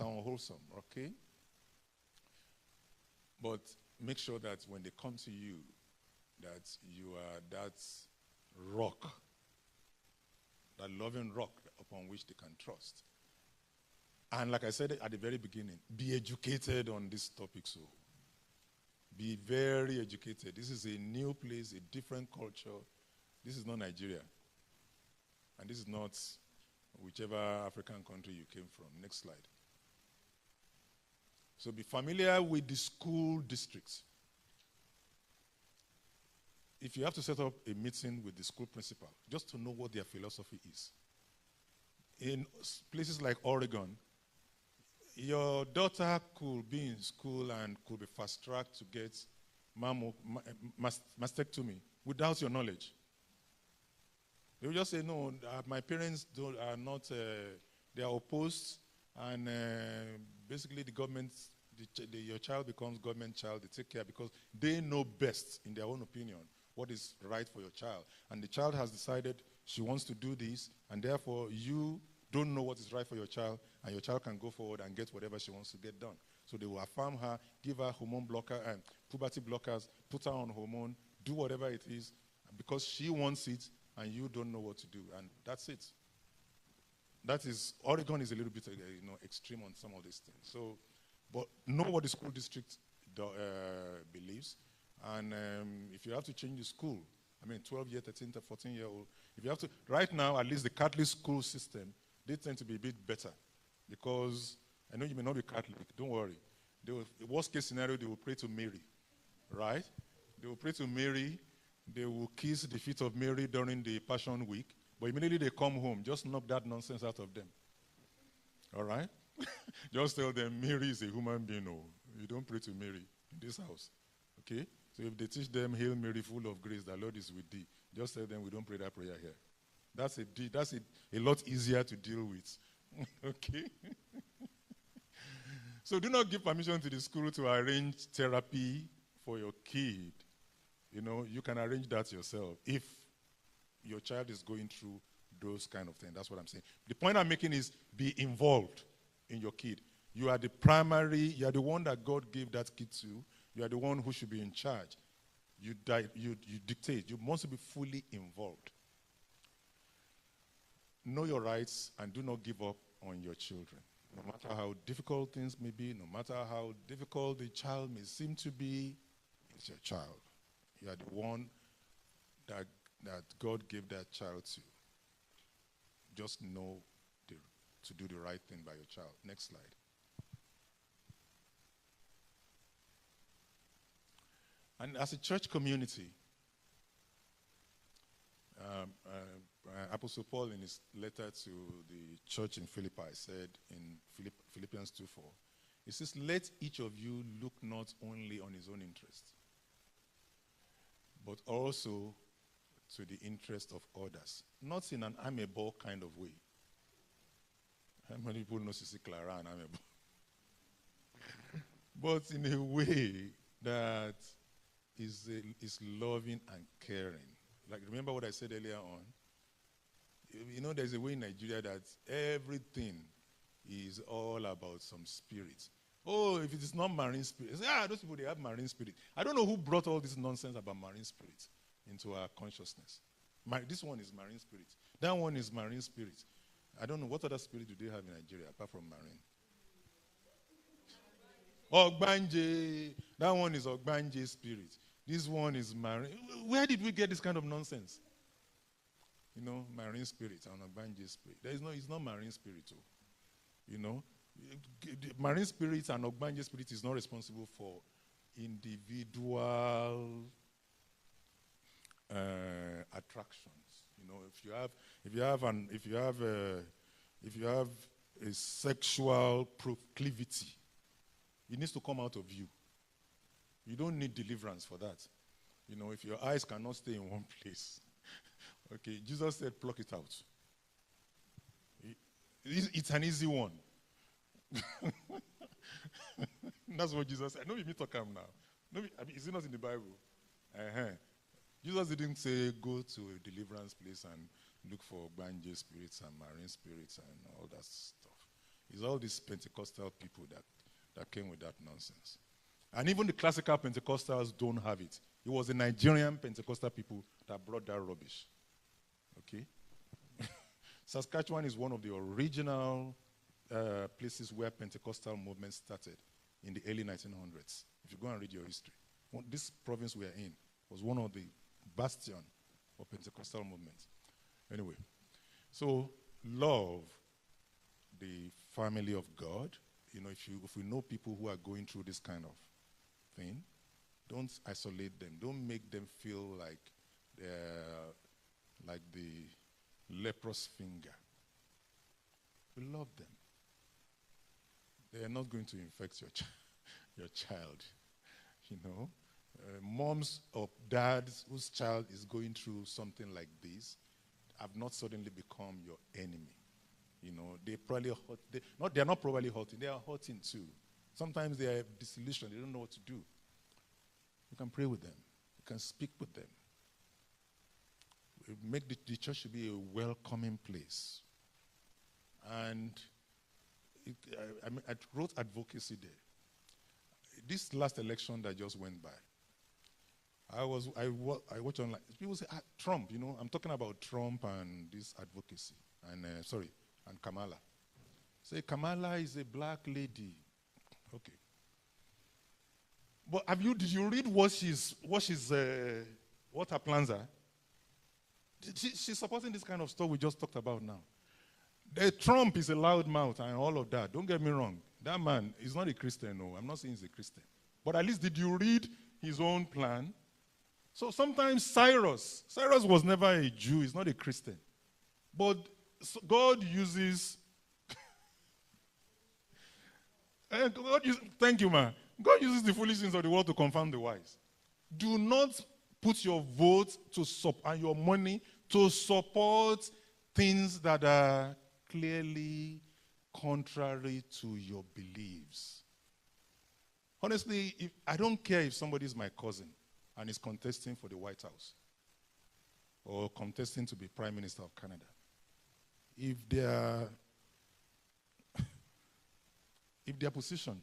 unwholesome, okay? But make sure that when they come to you, that you are that rock, that loving rock upon which they can trust. And like I said at the very beginning, be educated on this topic. So be very educated. This is a new place, a different culture. This is not Nigeria. And this is not whichever African country you came from. Next slide. So be familiar with the school districts. If you have to set up a meeting with the school principal, just to know what their philosophy is. In places like Oregon, your daughter could be in school and could be fast-tracked to get mastectomy without your knowledge. They will just say, no, my parents are not, they are opposed, and basically the government, your child becomes government child, they take care because they know best, in their own opinion, what is right for your child. And the child has decided she wants to do this, and therefore you don't know what is right for your child, and your child can go forward and get whatever she wants to get done. So they will affirm her, give her hormone blocker and puberty blockers, put her on hormone, do whatever it is, because she wants it, and you don't know what to do, and that's it. That is, Oregon is a little bit, extreme on some of these things. So, but know what the school district believes, and if you have to change the school, 12-year, 13, 14-year-old, if you have to, right now, at least the Catholic school system, they tend to be a bit better, because I know you may not be Catholic, don't worry. Worst case scenario, they will pray to Mary, right? They will pray to Mary, they will kiss the feet of Mary during the Passion Week, but immediately they come home, just knock that nonsense out of them. All right? Just tell them Mary is a human being. No, you don't pray to Mary in this house. Okay? So if they teach them, Hail Mary, full of grace, the Lord is with thee, just tell them we don't pray that prayer here. That's a lot easier to deal with. Okay? So do not give permission to the school to arrange therapy for your kid. You can arrange that yourself if your child is going through those kind of things. That's what I'm saying. The point I'm making is be involved in your kid. You are the one that God gave that kid to. You are the one who should be in charge. You dictate. You must be fully involved. Know your rights and do not give up on your children. No matter how difficult things may be, no matter how difficult the child may seem to be, it's your child. You are the one that God gave that child to. Just know to do the right thing by your child. Next slide. And as a church community, Apostle Paul in his letter to the church in Philippi said in Philippians 2:4, he says, let each of you look not only on his own interest, but also to the interest of others. Not in an amiable kind of way. How many people know Sisi Clara and amiable? But in a way that is loving and caring. Like, remember what I said earlier on? There's a way in Nigeria that everything is all about some spirit. Oh, if it is not marine spirit, those people, they have marine spirit. I don't know who brought all this nonsense about marine spirit into our consciousness. This one is marine spirit. That one is marine spirit. I don't know, what other spirit do they have in Nigeria apart from marine? Ogbanje. That one is Ogbanje spirit. This one is marine. Where did we get this kind of nonsense? Marine spirit and Ogbanje spirit. It's not marine spirit. Marine spirit and Ogbanje spirit is not responsible for individual attractions. if you have a sexual proclivity, it needs to come out of you. You don't need deliverance for that. If your eyes cannot stay in one place, okay, Jesus said, pluck it out. It's an easy one. That's what Jesus said. No, me talk him now. No, is it not in the Bible? Jesus didn't say go to a deliverance place and look for banje spirits and marine spirits and all that stuff. It's all these Pentecostal people that came with that nonsense. And even the classical Pentecostals don't have it. It was the Nigerian Pentecostal people that brought that rubbish. Okay? Saskatchewan is one of the original places where Pentecostal movement started in the early 1900s. If you go and read your history. This province we are in was one of the bastion of Pentecostal movement. Anyway, so love the family of God. If we know people who are going through this kind of thing, don't isolate them. Don't make them feel like they're like the leprous finger. We love them. They are not going to infect your child. Moms or dads whose child is going through something like this have not suddenly become your enemy. They probably they're not probably hurting. They are hurting too. Sometimes they are disillusioned. They don't know what to do. You can pray with them. You can speak with them. Make the church to be a welcoming place. And I wrote advocacy there. This last election that just went by, I watch online. People say, Trump, I'm talking about Trump and this advocacy, and Kamala. Say, Kamala is a black lady. Okay. But did you read what her plans are? She's supporting this kind of stuff we just talked about now. Trump is a loudmouth and all of that. Don't get me wrong. That man is not a Christian, no. I'm not saying he's a Christian. But at least did you read his own plan? So sometimes Cyrus was never a Jew. He's not a Christian. But God uses... Thank you, man. God uses the foolish things of the world to confound the wise. Do not put your vote and your money to support things that are clearly contrary to your beliefs. Honestly, I don't care if somebody is my cousin and is contesting for the White House or contesting to be Prime Minister of Canada. If their position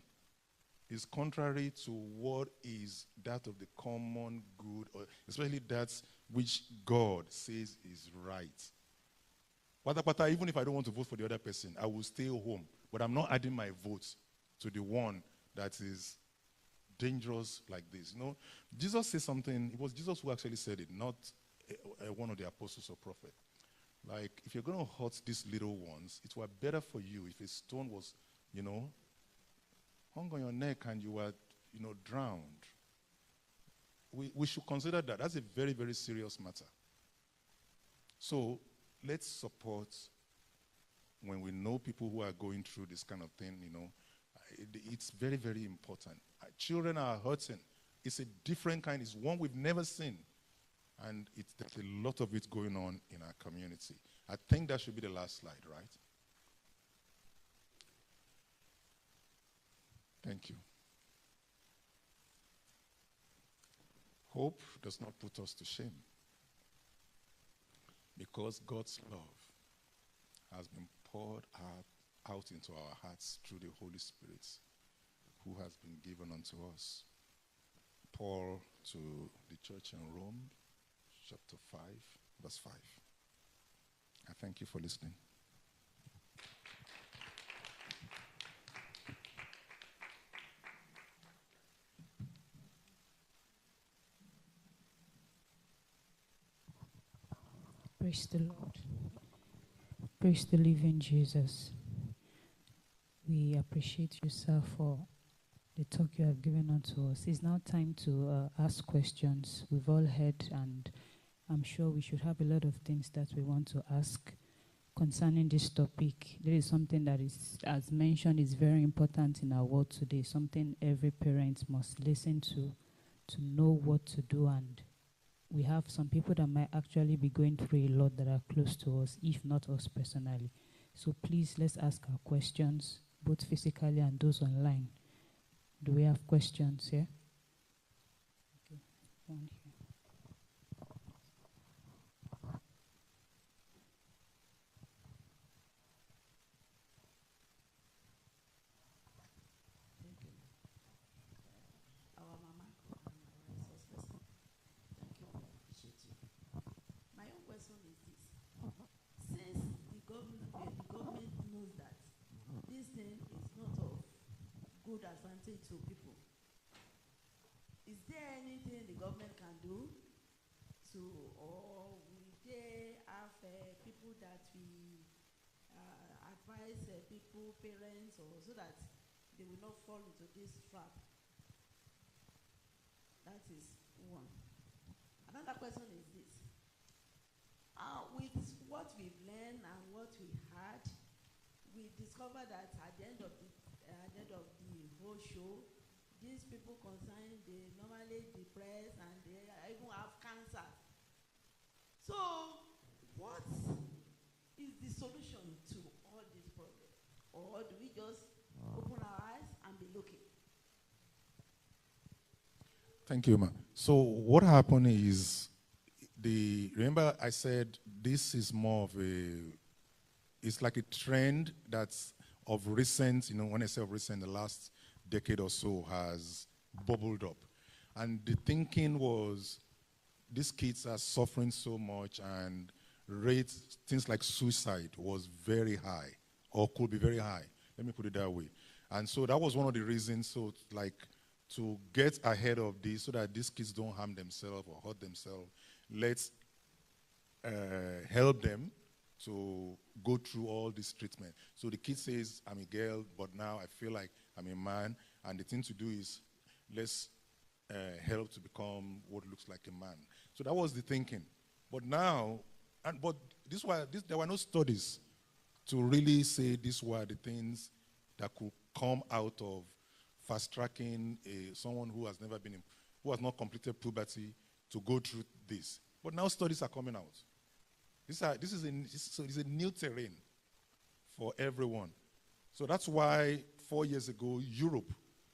is contrary to what is that of the common good, or especially that which God says is right. Even if I don't want to vote for the other person, I will stay home. But I'm not adding my votes to the one that is dangerous like this. Jesus said something. It was Jesus who actually said it, not one of the apostles or prophets. Like, if you're going to hurt these little ones, it were better for you if a stone was, hung on your neck and you were, drowned. We should consider that. That's a very, very serious matter. So let's support when we know people who are going through this kind of thing, it's very, very important. Children are hurting. It's a different kind. It's one we've never seen. And there's a lot of it going on in our community. I think that should be the last slide, right? Thank you. Hope does not put us to shame, because God's love has been poured out into our hearts through the Holy Spirit who has been given unto us. Paul to the church in Rome, chapter 5, verse 5. I thank you for listening. Praise the Lord. Praise the living Jesus. We appreciate you, sir, for the talk you have given unto us. It's now time to ask questions. We've all heard and I'm sure we should have a lot of things that we want to ask concerning this topic. There is something that is, as mentioned, is very important in our world today, something every parent must listen to know what to do. And we have some people that might actually be going through a lot that are close to us, if not us personally. So please, let's ask our questions, both physically and those online. Do we have questions here? Okay, one here. Our mama and our resource person. Thank you. We appreciate you. My own question is this: since the government knows that this thing is not of good advantage to people, is there anything the government can do to, or will they have people that we advise people, parents, or so that they will not fall into this trap? That is one. Another question is this: with what we've learned and what we had, we discovered that at the end of the whole show, these people concerned, they normally depressed and they even have cancer. So, what is the solution to all these problems? Or do we just open our eyes and be looking? Thank you, ma. So what happened is, remember I said this is more of it's like a trend that's of recent, when I say of recent, the last decade or so has bubbled up. And the thinking was, these kids are suffering so much and rates, things like suicide was very high, or could be very high. Let me put it that way. And so that was one of the reasons, to get ahead of this so that these kids don't harm themselves or hurt themselves, let's help them to go through all this treatment. So the kid says, I'm a girl, but now I feel like I'm a man, and the thing to do is let's help to become what looks like a man. So that was the thinking. But now, there were no studies to really say these were the things that could come out of fast-tracking someone who has not completed puberty to go through this. But now studies are coming out. This is a new terrain for everyone. So that's why 4 years ago,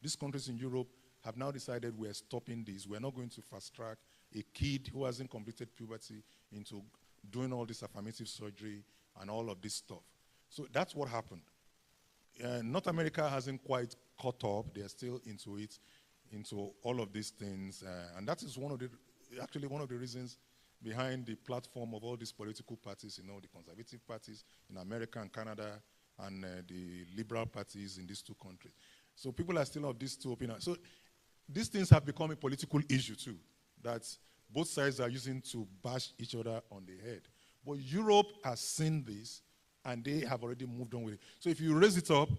these countries in Europe have now decided we're stopping this. We're not going to fast-track a kid who hasn't completed puberty into doing all this affirmative surgery and all of this stuff. So that's what happened. North America hasn't quite caught up. They're still into all of these things. And that is one of the reasons behind the platform of all these political parties, the conservative parties in America and Canada, and the liberal parties in these two countries. So people are still of these two opinions. So these things have become a political issue too, that both sides are using to bash each other on the head. But Europe has seen this, and they have already moved on with it. So if you raise it up,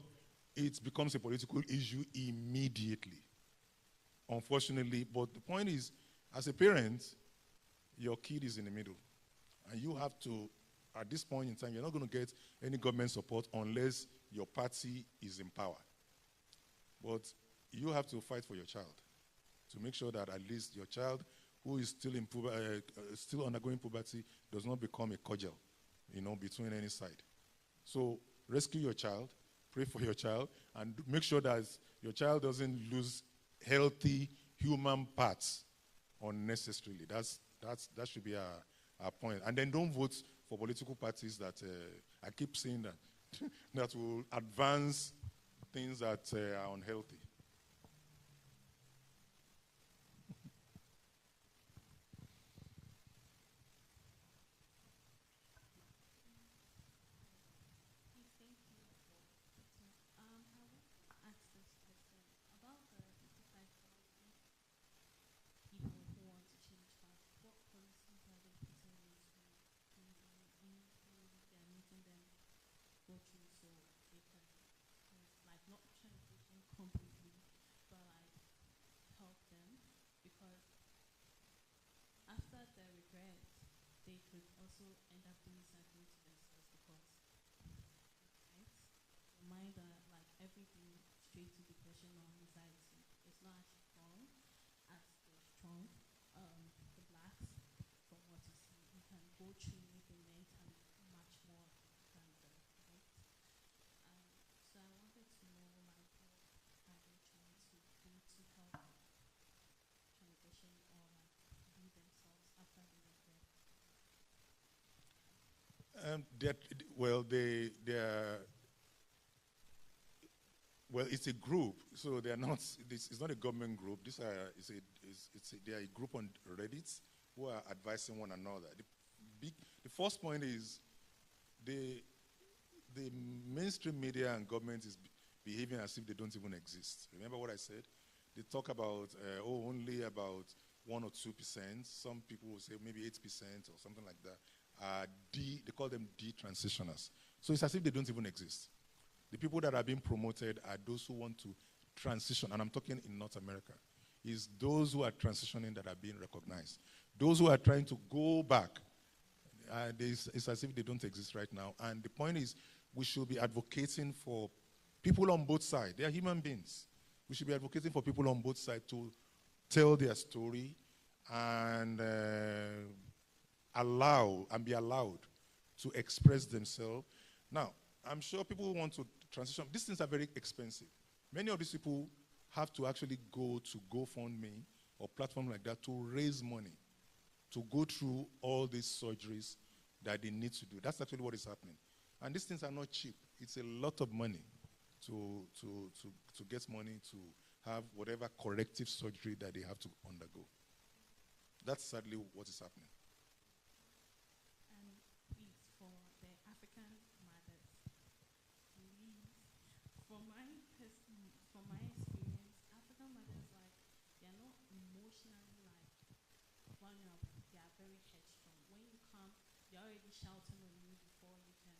it becomes a political issue immediately, unfortunately. But the point is, as a parent, your kid is in the middle. And you have to, at this point in time, you're not going to get any government support unless your party is in power. But you have to fight for your child to make sure that at least your child, who is still undergoing puberty, does not become a cudgel, between any side. So rescue your child, pray for your child, and make sure that your child doesn't lose healthy human parts unnecessarily. That should be our point. And then don't vote for political parties that, I keep saying that, that will advance things that are unhealthy. Completely, but help them, because after the regret, they could also end up doing something to themselves because, right? Your mind are like everything straight to depression or anxiety. It's not as strong as the strong, the blacks. From what you see, you can go through anything mentally much more than the white. So I wanted to know like what are they trying to do to help transition or like be themselves after they were there. Well, it's a group, so they are not. It's not a government group. They are a group on Reddit who are advising one another. The first point is the mainstream media and government is behaving as if they don't even exist. Remember what I said? They talk about only about 1 or 2%. Some people will say maybe 8% or something like that. They call them de-transitioners. So it's as if they don't even exist. The people that are being promoted are those who want to transition, and I'm talking in North America, is those who are transitioning that are being recognized. Those who are trying to go back, it's as if they don't exist right now. And the point is, we should be advocating for people on both sides. They are human beings. We should be advocating for people on both sides to tell their story and be allowed to express themselves. Now, I'm sure people who want to transition, these things are very expensive. Many of these people have to actually go to GoFundMe or platform like that to raise money, to go through all these surgeries that they need to do. That's actually what is happening. And these things are not cheap. It's a lot of money to get money to have whatever corrective surgery that they have to undergo. That's sadly what is happening. And please, for the African mothers, please, from my experience, African mothers, like, they're not emotionally, like, vulnerable. They are very headstrong. When you come, they're already shouting on you before you can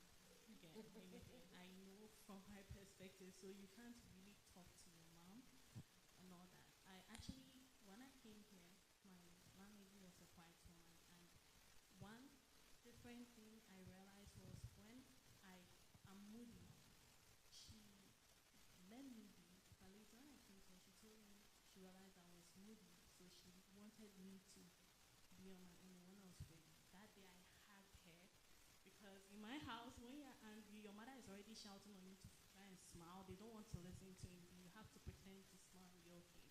get anything. I know from my perspective, so you can't really talk to your mom and all that. When I came here, my landlady was a white woman, and one different thing I realized was when I am moody, she let me be, but later when I came to her, she told me she realized I was moody, so she wanted me to be on my own. And when I was ready, that day I hugged her, because in my house, when you're angry, your mother is already shouting on you to try and smile. They don't want to listen to you. You have to pretend to smile and be okay.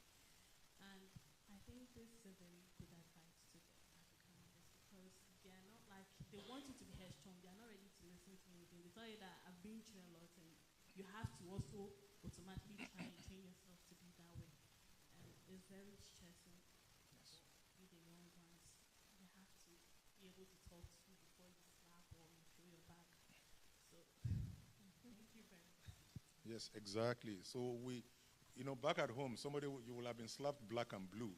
And I think this is a very good advice to the African mothers, because they are not like, they want you to be headstrong. They are not ready to listen to anything. They tell you that I've been through a lot and you have to also automatically try and train yourself to be that way. And it's very stressing. Yes. For the young ones. You have to be able to talk to you before you slap or you throw your back. So thank you very much. Yes, exactly. So back at home, you will have been slapped black and blue,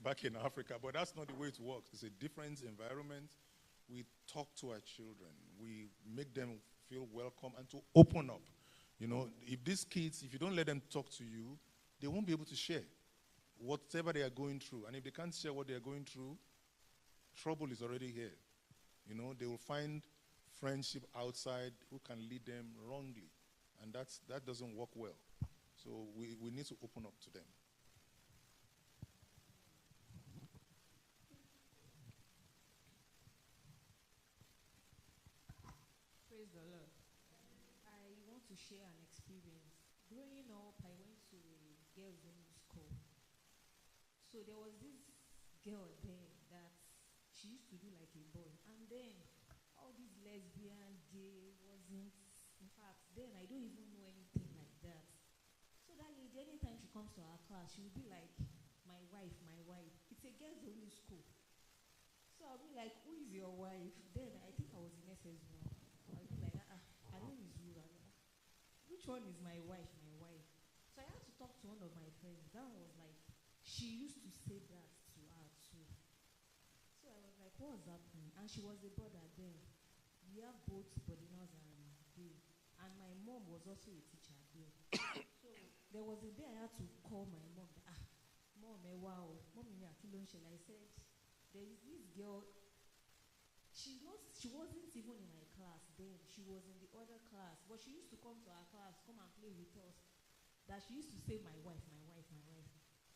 back in Africa. But that's not the way it works. It's a different environment. We talk to our children. We make them feel welcome and to open up. If these kids, if you don't let them talk to you, they won't be able to share whatever they are going through. And if they can't share what they are going through, trouble is already here. They will find friendship outside who can lead them wrongly. And that doesn't work well. So we need to open up to them. Praise the Lord. I want to share an experience. Growing up, I went to a girls' only school. So there was this girl there that she used to do like a boy. And then all this lesbian gay wasn't, in fact, then I don't even know anything like that. So that lady, anytime she comes to our class, she will be like, my wife, my wife. It's a girls' only school. So I'll be like, who is your wife? Then I think I was in SS1. I'll be like, her name is Rura. Which one is my wife, my wife? So I had to talk to one of my friends. That one was like, she used to say that to her too. So I was like, what's happening? And she was a brother then. We have both Bodinos and Day. And my mom was also a teacher there. So there was a day I had to call my mom. Mom, wow. Mommy, I said, there is this girl She wasn't even in my class then. She was in the other class, but she used to come to our class, come and play with us. That she used to say, my wife, my wife, my wife.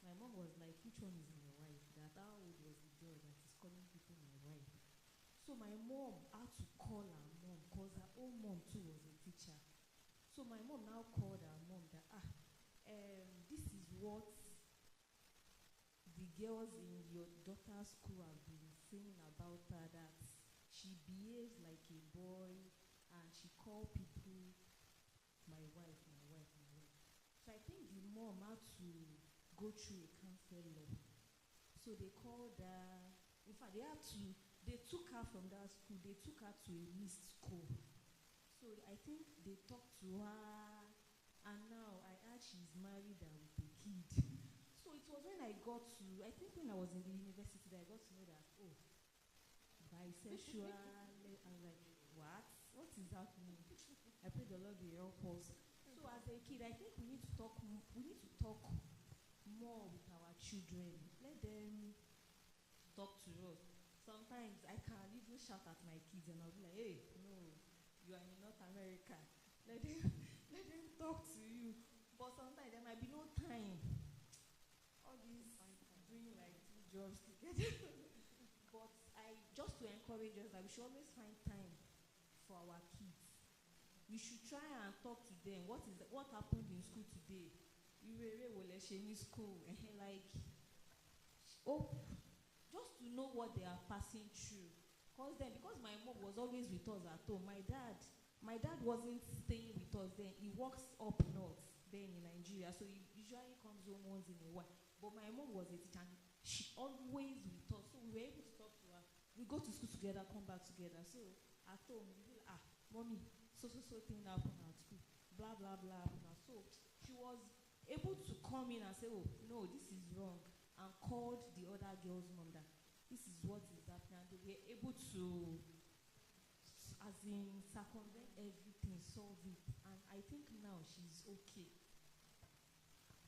My mom was like, which one is my wife? That how old was the girl that is calling people my wife? So my mom had to call her mom because her own mom too was a teacher. So my mom now called her mom that, this is what the girls in your daughter's school have been saying about her, that she behaves like a boy and she called people my wife, my wife, my wife. So I think the mom had to go through a counselor. So they called her, in fact they took her from that school, they took her to a mixed school. So I think they talked to her, and now I heard she's married and with a kid. So it was when I think when I was in the university that I got to know that, bisexual. I was like, what? What is happening? I pray the Lord will help us. So as a kid, I think we need to talk more with our children. Let them talk to us. Sometimes I can even shout at my kids and I'll be like, hey, no, you are in North America. Let them talk to you. But sometimes there might be no time. All these doing like 2 jobs together. But just to encourage us that we should always find time for our kids. We should try and talk to them. What happened in school today? In school, like, just to know what they are passing through. Because my mom was always with us at home. My dad wasn't staying with us then. He works up north then in Nigeria, so he usually comes home once in a while. But my mom was a teacher, and she always with us, so we were able to talk to her. We go to school together, come back together. So at home, we be like, mommy, so thing happened at school, blah blah blah blah. So she was able to come in and say, oh no, this is wrong, and called the other girl's mom that this is what is happening. And they were able to, as in, circumvent everything, solve it. And I think now she's okay.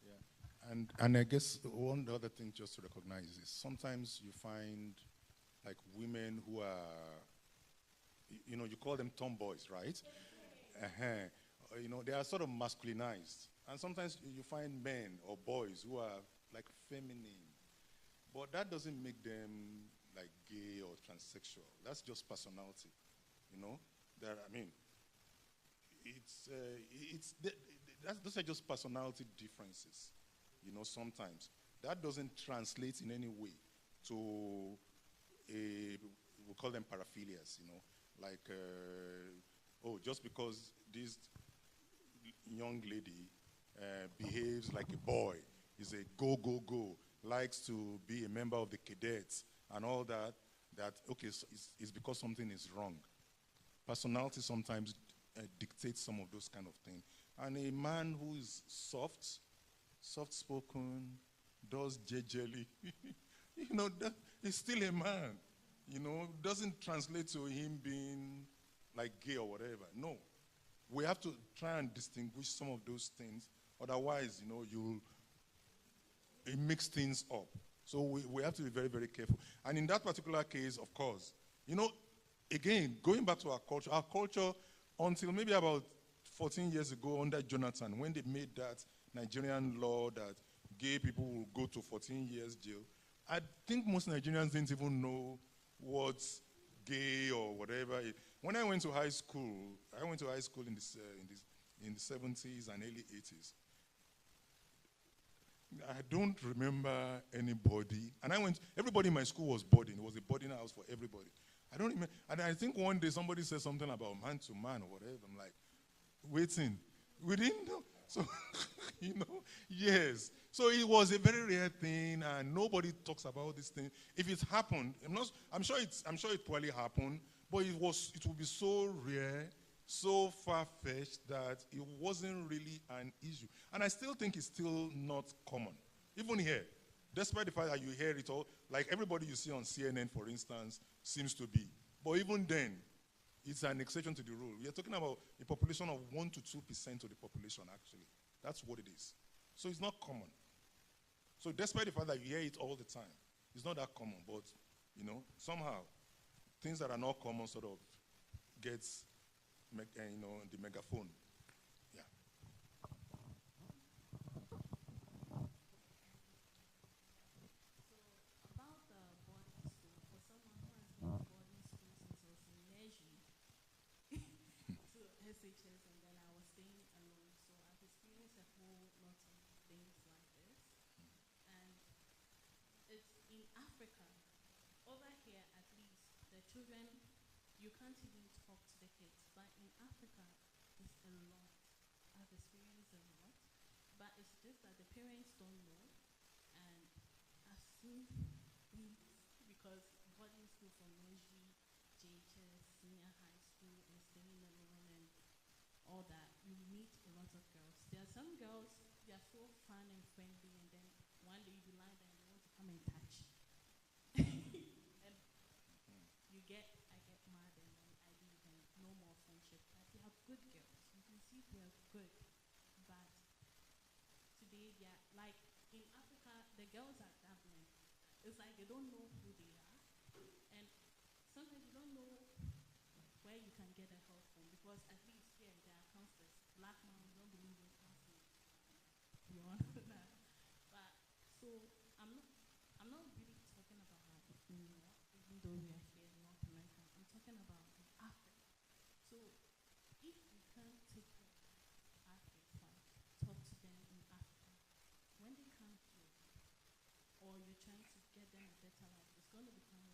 Yeah. And I guess one other thing just to recognize is sometimes you find like women who are, you call them tomboys, right? They are sort of masculinized. And sometimes you find men or boys who are like feminine. But that doesn't make them like gay or transsexual. That's just personality, those are just personality differences, sometimes. That doesn't translate in any way to we call them paraphilias, like, just because this young lady behaves like a boy, is a go, likes to be a member of the cadets and all that, okay, so it's because something is wrong. Personality sometimes dictates some of those kind of things. And a man who is soft-spoken, does jelly, that is still a man. Doesn't translate to him being like gay or whatever. No. We have to try and distinguish some of those things. Otherwise, it mix things up. So we have to be very, very careful. And in that particular case, of course, again, going back to our culture, until maybe about 14 years ago under Jonathan, when they made that Nigerian law that gay people will go to 14 years jail, I think most Nigerians didn't even know what's gay or whatever. When I went to high school, in the 70s and early 80s. I don't remember anybody. And everybody in my school was boarding. It was a boarding house for everybody. I don't remember. And I think one day somebody said something about man to man or whatever. I'm like, waiting. We didn't know. So, yes. So it was a very rare thing, and nobody talks about this thing. If it happened, I'm sure it probably happened, but it would be so rare, so far-fetched that it wasn't really an issue. And I still think it's still not common, even here. Despite the fact that you hear it all, like everybody you see on CNN, for instance, seems to be. But even then, it's an exception to the rule. We are talking about a population of 1 to 2% of the population, actually. That's what it is. So it's not common. So despite the fact that you hear it all the time, it's not that common. But, somehow, things that are not common sort of gets, the megaphone. Yeah. So about the boarding school, for someone who has been in boarding school since I was in nursery to SHS, and then I was staying alone, so I've experienced a whole lot of things like this. And it's in Africa. Over here, at least, the children, you can't even talk to the kids. But in Africa, it's a lot. I've experienced a lot. But it's just that the parents don't know. And I've seen things because boarding school from nursery, JHS, senior high school, and staying alone and all that, you meet a lot of girls. There are some girls, they are so fun and friendly, and then one day you be lying there and they want to come and touch. And I get mad, and then I leave, and no more friendship. But they are good girls. You can see they are good. But today, they are like in Africa, the girls are dabbling. It's like they don't know who they are, and sometimes you don't know where you can get the help from, because at least here there are counselors. Black moms don't believe in counseling. You understand that? But so I'm not really talking about North, even though we are here in North America. I'm talking about in Africa. So if we can't take care of athletes, like talk to them in Africa, when they come here, or you're trying to get them a better life, it's going to become